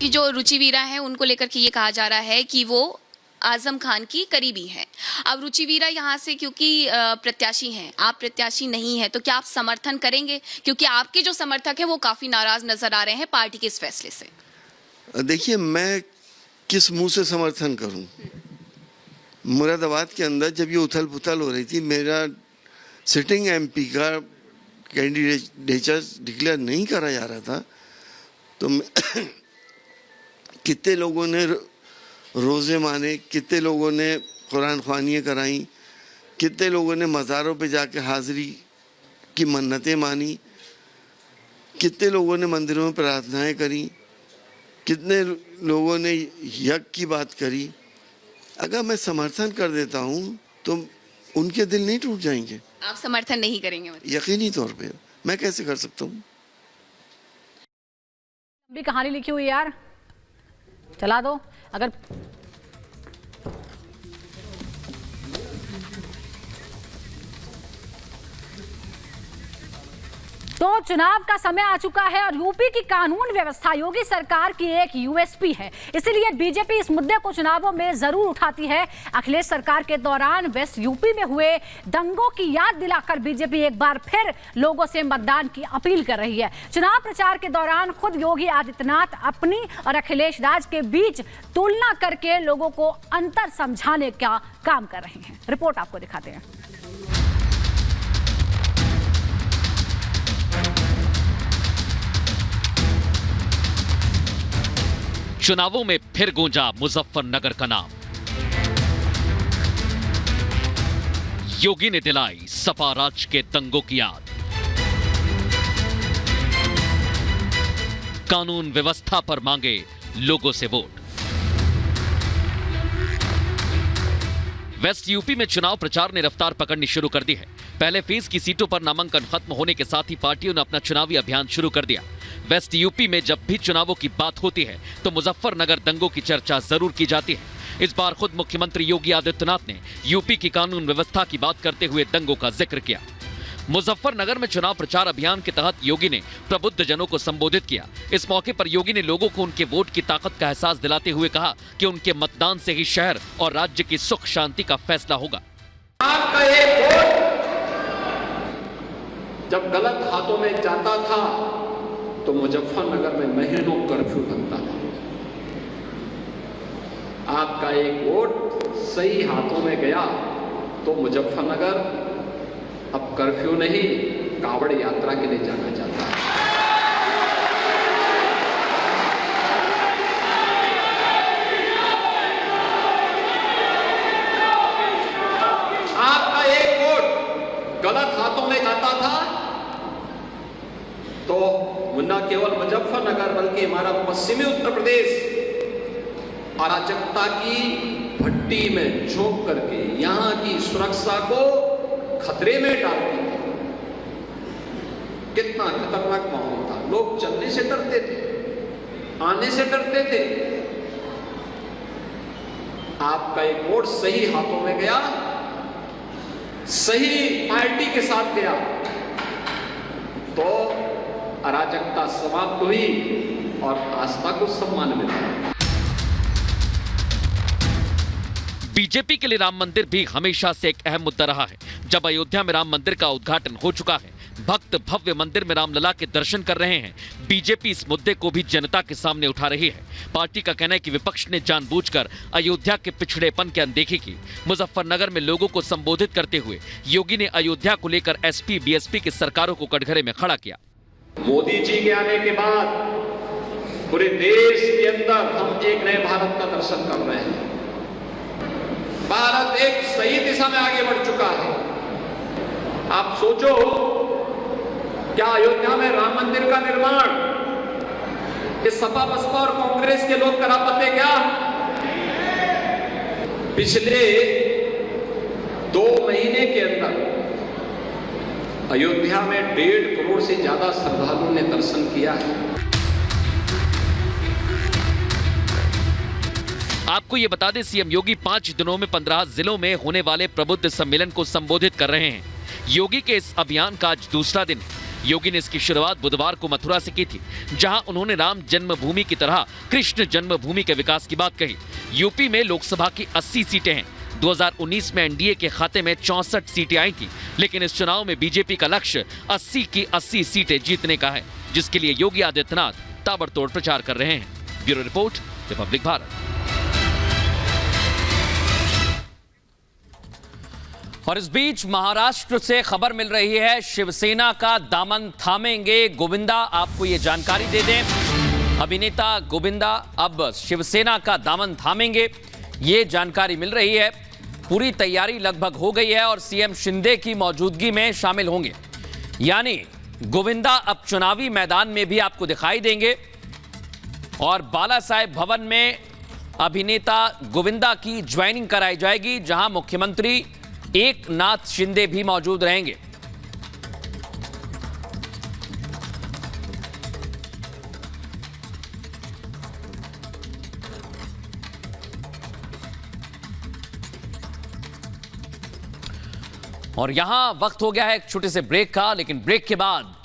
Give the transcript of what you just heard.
आपकी जो रुचिवीरा है उनको लेकर के ये कहा जा रहा है कि वो आजम खान की करीबी हैं। अब रुचिवीरा यहाँ से क्योंकि प्रत्याशी हैं, आप प्रत्याशी नहीं हैं, तो क्या आप समर्थन करेंगे? क्योंकि आपके जो समर्थक हैं वो काफी नाराज नजर आ रहे हैं पार्टी के इस फैसले से। देखिए, मैं किस मुंह से समर्थन करूं? मुरादाबाद के अंदर जब ये उथल पुथल हो रही थी, मेरा सिटिंग एमपी का कैंडिडेचर डिक्लेयर नहीं करा जा रहा था, तो कितने लोगों ने रोज़े माने, कितने लोगों ने कुरान ख्वानियाँ कराई, कितने लोगों ने मज़ारों पे जाके हाज़िरी की मन्नतें मानी, कितने लोगों ने मंदिरों में प्रार्थनाएं करी, कितने लोगों ने यज्ञ की बात करी। अगर मैं समर्थन कर देता हूँ तो उनके दिल नहीं टूट जाएंगे? आप समर्थन नहीं करेंगे मतलब? यकीनी तौर पे। मैं कैसे कर सकता हूँ? भी कहानी लिखी हुई यार, चला दो। अगर तो चुनाव का समय आ चुका है और यूपी की कानून व्यवस्था योगी सरकार की एक यूएसपी है, इसीलिए बीजेपी इस मुद्दे को चुनावों में जरूर उठाती है। अखिलेश सरकार के दौरान वेस्ट यूपी में हुए दंगों की याद दिलाकर बीजेपी एक बार फिर लोगों से मतदान की अपील कर रही है। चुनाव प्रचार के दौरान खुद योगी आदित्यनाथ अपनी और अखिलेश राज के बीच तुलना करके लोगों को अंतर समझाने का काम कर रहे हैं। रिपोर्ट आपको दिखाते हैं। चुनावों में फिर गूंजा मुजफ्फरनगर का नाम। योगी ने दिलाई सपा राज के दंगों की याद। कानून व्यवस्था पर मांगे लोगों से वोट। वेस्ट यूपी में चुनाव प्रचार ने रफ्तार पकड़नी शुरू कर दी है। पहले फेज की सीटों पर नामांकन खत्म होने के साथ ही पार्टियों ने अपना चुनावी अभियान शुरू कर दिया। वेस्ट यूपी में जब भी चुनावों की बात होती है तो मुजफ्फरनगर दंगों की चर्चा जरूर की जाती है। इस बार खुद मुख्यमंत्री योगी आदित्यनाथ ने यूपी की कानून व्यवस्था की बात करते हुए दंगों का जिक्र किया। मुजफ्फरनगर में चुनाव प्रचार अभियान के तहत योगी ने प्रबुद्ध जनों को संबोधित किया। इस मौके पर योगी ने लोगों को उनके वोट की ताकत का एहसास दिलाते हुए कहा कि उनके मतदान से ही शहर और राज्य की सुख शांति का फैसला होगा। आपका एक वोट जब गलत हाथों में जाता था तो मुजफ्फरनगर में महीनों कर्फ्यू लगता था। आपका एक वोट सही हाथों में गया तो मुजफ्फरनगर अब कर्फ्यू नहीं, कांवड़ यात्रा के लिए जाना चाहता है। आपका एक वोट गलत हाथों में जाता था तो न केवल मुजफ्फरनगर बल्कि हमारा पश्चिमी उत्तर प्रदेश अराजकता की भट्टी में झोंक करके यहां की सुरक्षा को खतरे में डालती थी। कितना खतरनाक माहौल था। लोग चलने से डरते थे, आने से डरते थे। आपका एक वोट सही हाथों में गया, सही पार्टी के साथ गया तो अराजकता समाप्त हुई और आस्था को सम्मान मिला। बीजेपी के लिए राम मंदिर भी हमेशा से एक अहम मुद्दा रहा है। जब अयोध्या में राम मंदिर का उद्घाटन हो चुका है, भक्त भव्य मंदिर में रामलला के दर्शन कर रहे हैं, बीजेपी इस मुद्दे को भी जनता के सामने उठा रही है। पार्टी का कहना है कि विपक्ष ने जानबूझकर अयोध्या के पिछड़ेपन की अनदेखी की। मुजफ्फरनगर में लोगों को संबोधित करते हुए योगी ने अयोध्या को लेकर एसपी बीएसपी की सरकारों को कटघरे में खड़ा किया। मोदी जी के आने के बाद पूरे देश के अंदर हम एक नए भारत का दर्शन कर रहे हैं। भारत एक सही दिशा में आगे बढ़ चुका है। आप सोचो, क्या अयोध्या में राम मंदिर का निर्माण इस सपा बसपा और कांग्रेस के लोग करा पाते क्या? पिछले 2 महीने के अंदर अयोध्या में 1.5 करोड़ से ज्यादा श्रद्धालुओं ने दर्शन किया है। आपको ये बता दें, सीएम योगी 5 दिनों में 15 जिलों में होने वाले प्रबुद्ध सम्मेलन को संबोधित कर रहे हैं। योगी के इस अभियान का आज दूसरा दिन है। योगी ने इसकी शुरुआत बुधवार को मथुरा से की थी, जहां उन्होंने राम जन्मभूमि की तरह कृष्ण जन्मभूमि के विकास की बात कही। यूपी में लोकसभा की 80 सीटें हैं। 2019 में एनडीए के खाते में 64 सीटें आई थी, लेकिन इस चुनाव में बीजेपी का लक्ष्य 80 की 80 सीटें जीतने का है, जिसके लिए योगी आदित्यनाथ ताबड़तोड़ प्रचार कर रहे हैं। Bureau report, Republic Bharat. और इस बीच महाराष्ट्र से खबर मिल रही है, शिवसेना का दामन थामेंगे गोविंदा। आपको ये जानकारी दे दें, अभिनेता गोविंदा अब शिवसेना का दामन थामेंगे, ये जानकारी मिल रही है। पूरी तैयारी लगभग हो गई है और सीएम शिंदे की मौजूदगी में शामिल होंगे, यानी गोविंदा अब चुनावी मैदान में भी आपको दिखाई देंगे। और बाला साहेब भवन में अभिनेता गोविंदा की ज्वाइनिंग कराई जाएगी, जहां मुख्यमंत्री एकनाथ शिंदे भी मौजूद रहेंगे। और यहां वक्त हो गया है एक छोटे से ब्रेक का, लेकिन ब्रेक के बाद